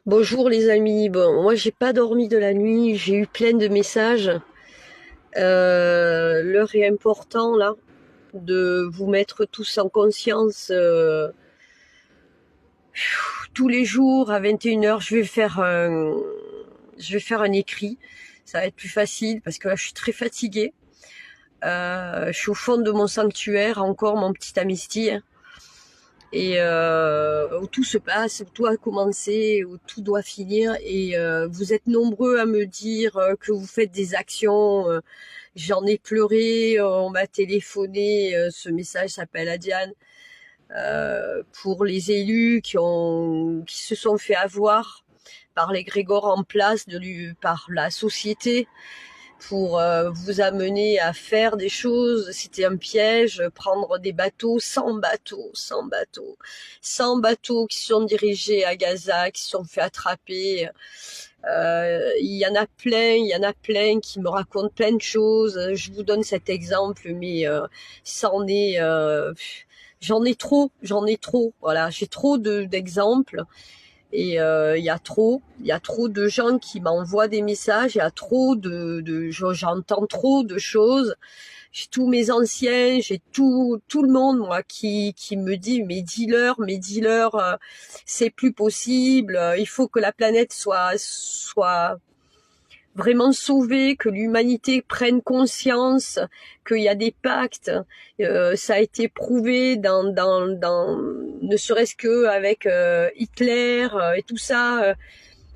Bonjour les amis. Bon, moi j'ai pas dormi de la nuit, j'ai eu plein de messages. L'heure est important là de vous mettre tous en conscience. Tous les jours à 21 h, je vais faire un écrit. Ça va être plus facile parce que là je suis très fatiguée. Je suis au fond de mon sanctuaire, encore mon petit amnistie, hein. Et où tout se passe, où tout a commencé, où tout doit finir. Et vous êtes nombreux à me dire que vous faites des actions. J'en ai pleuré, on m'a téléphoné, ce message s'appelle à Diane, pour les élus qui se sont fait avoir par les Grégor en place, par la société, pour vous amener à faire des choses. C'était un piège, prendre des bateaux, 100 bateaux, 100 bateaux, 100 bateaux qui sont dirigés à Gaza, qui se sont fait attraper. Il y en a plein, il y en a plein qui me racontent plein de choses. Je vous donne cet exemple, mais c'en est, j'en ai trop, j'en ai trop. Voilà, j'ai trop d'exemples. Et il y a trop de gens qui m'envoient des messages, il y a trop j'entends trop de choses. J'ai tous mes anciens, j'ai tout le monde, moi, qui me dit, mais dis-leur, c'est plus possible, il faut que la planète soit vraiment sauver, que l'humanité prenne conscience qu'il y a des pactes. Ça a été prouvé ne serait-ce que avec Hitler et tout ça.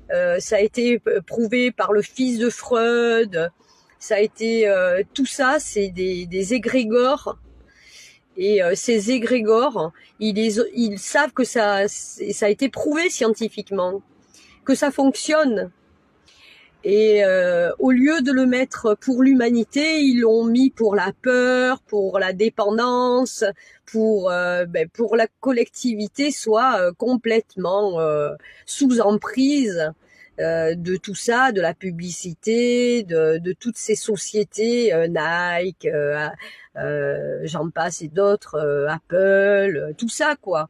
Ça a été prouvé par le fils de Freud. Ça a été tout ça, c'est des égrégores. Et ces égrégores, ils savent que ça a été prouvé scientifiquement, que ça fonctionne. Et au lieu de le mettre pour l'humanité, ils l'ont mis pour la peur, pour la dépendance, pour la collectivité soit complètement sous emprise de tout ça, de la publicité, de toutes ces sociétés, Nike, j'en passe et d'autres, Apple, tout ça quoi.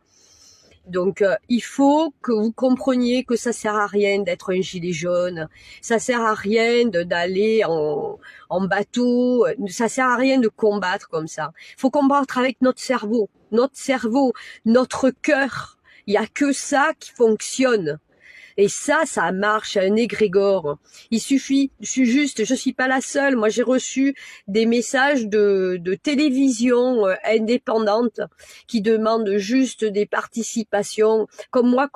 Donc il faut que vous compreniez que ça sert à rien d'être un gilet jaune, ça sert à rien d'aller en bateau, ça sert à rien de combattre comme ça. Il faut combattre avec notre cerveau, notre cœur. Il y a que ça qui fonctionne. Et ça marche, un égrégore. Il suffit, je suis pas la seule. Moi, j'ai reçu des messages de télévision indépendante qui demandent juste des participations. Comme moi,